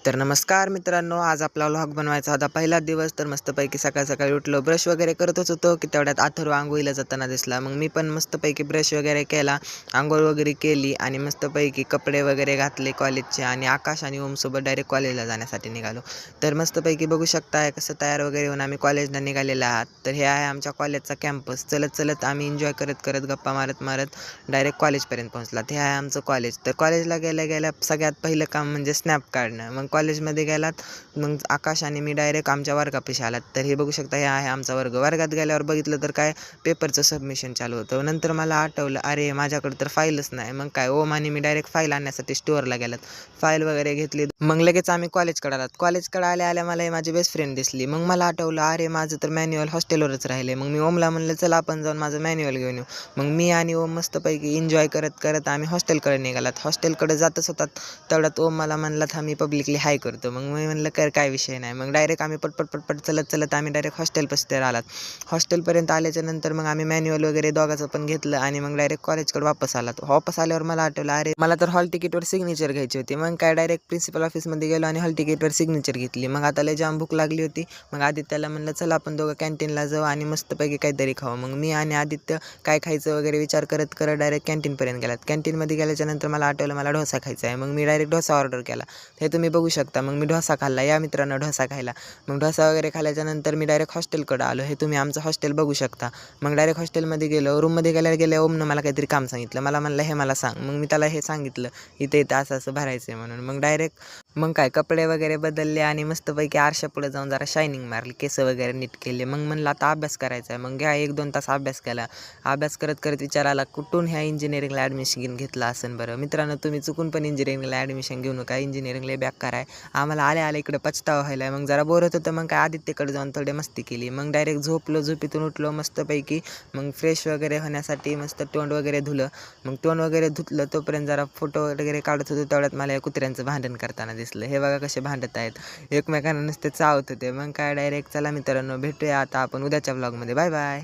तर नमस्कार मित्रांनो, आज आपला व्लॉग बनवायचा होता पहिला दिवस. तर मस्तपैकी सकाळ सकाळी उठलो, ब्रश वगैरे करतच होतो की तेवढ्यात अथर्व आंघोळीला जाताना दिसला. मग मी पण मस्तपैकी ब्रश वगैरे केला, आंघोळ वगैरे केली आणि मस्तपैकी कपडे वगैरे घातले कॉलेजचे आणि आकाश आणि ओमसोबत डायरेक्ट कॉलेजला जाण्यासाठी निघालो. तर मस्तपैकी बघू शकताय कसं तयार वगैरे होऊन आम्ही कॉलेजला निघालेलो आहात. तर हे आहे आमच्या कॉलेजचा कॅम्पस. चलत चलत आम्ही एन्जॉय करत करत गप्पा मारत मारत डायरेक्ट कॉलेजपर्यंत पोहोचला. हे आहे आमचं कॉलेज. तर कॉलेजला गेल्या गेल्या सगळ्यात पहिलं काम म्हणजे स्नॅप काढणं. मग कॉलेजमध्ये गेलात, मग आकाश आणि मी डायरेक्ट आमच्या वर्गापाशी आलात. तर हे बघू शकता, हे आहे आमचा वर्ग. वर्गात गेल्यावर बघितलं तर काय पेपरचं सबमिशन चालू होतं. नंतर मला आठवलं, अरे माझ्याकडे तर फाईलच नाही. मग काय ओम आणि मी डायरेक्ट फाईल आणण्यासाठी स्टोअरला गेलात, फाईल वगैरे घेतली. मग लगेच आम्ही कॉलेजकडे आलात. कॉलेजकडे आल्या आल्या मला माझी बेस्ट फ्रेंड दिसली. मग मला आठवलं, अरे माझं तर मॅन्युअल हॉस्टेलवरच राहिले. मग मी ओमला म्हणलं, चला आपण जाऊन माझं मॅन्युअल घेऊन येऊ. मग मी आणि ओम मस्तपैकी एन्जॉय करत करत आम्ही हॉस्टेलकडे निघालात. हॉस्टेलकडे जातच होतात तेवढ्यात ओम मला म्हणला, थांब मी पब्लिकली हाय करतो. मग मी म्हणलं काय विषय नाही. मग डायरेक्ट आम्ही पटपट पटपट चलत चलत आम्ही डायरेक्ट हॉस्टेलपाशी आलात. हॉस्टेलपर्यंत आल्याच्या नंतर मग आम्ही मॅन्युअल वगैरे दोघाचं पण घेतलं आणि मग डायरेक्ट कॉलेजकडे वापस आलात. वापस आल्यावर मला आठवलं, अरे मला तर हॉल तिकीटवर सिग्नेचर घ्यायची होती. मग काय डायरेक्ट प्रिन्सिपल ऑफिसमध्ये गेलो आणि हॉल तिकीटवर सिग्नेचर घेतली. मग आता लय जाम भूक लागली होती. मग आदित्यला म्हणलं, चला आपण दोघं कॅन्टीनला जाऊ आणि मस्तपैकी काहीतरी खाऊ. मग मी आणि आदित्य काय खायचं वगैरे विचार करत करत डायरेक्ट कॅन्टीनपर्यंत गेलात. कॅन्टीनमध्ये गेल्याच्या नंतर मला आठवलं मला डोसा खायचा आहे. मग मी डायरेक्ट डोसा ऑर्डर केला. हे तुम्ही बघू शकता. मग मी डोसा खाल्ला, या मित्रांनो डोसा खायला. मग डोसा वगैरे खाल्ल्याच्या नंतर मी डायरेक्ट हॉस्टेलकडे आलो. हे तुम्ही आमचं हॉस्टेल बघू शकता. मग डायरेक्ट हॉस्टेलमध्ये गेलो. रूममध्ये गेल्या ओमनं मला काहीतरी काम सांगितलं. मला म्हणलं, हे मला सांग. मग मी त्याला हे सांगितलं, इथे असं असं भरायचं आहे म्हणून. मग डायरेक्ट मग काय कपडे वगैरे बदलले आणि मस्तपैकी आरशापुढे जाऊन जरा शायनिंग मारली, केस वगैरे नीट केले. मग म्हणलं आता अभ्यास करायचा आहे. मग घ्या 1-2 तास अभ्यास केला. अभ्यास करत करत विचार आला, कुठून ह्या इंजिनिअरिंगला ॲडमिशन घेतलं असेल बरं. मित्रांनो, तुम्ही चुकून पण इंजिनिअरिंगला ॲडमिशन घेऊ नका. इंजिनिअरिंगला बेकार आहे. आम्हाला आल्या इकडे पछतावा व्हायला आहे. मग जरा बोर होत होतं. मग काय आदित्यकडे जाऊन थोडी मस्ती केली. मग डायरेक्ट झोपलो, झोपेतून उठलो मस्तपैकी. मग फ्रेश वगैरे होण्यासाठी मस्त तोंड वगैरे धुलं. मग तोंड वगैरे धुतलं तोपर्यंत जरा फोटो वगैरे काढत होतो. तेवढ्यात मला या कुत्र्यांचं भांडण करताना दिसलं. हे बघा कसे भांडत आहेत, एकमेकांना नुसते चावत होते. मग काय डायरेक्ट चला मित्रांनो, भेटूया आता आपण उद्याच्या व्लॉगमध्ये. Bye bye.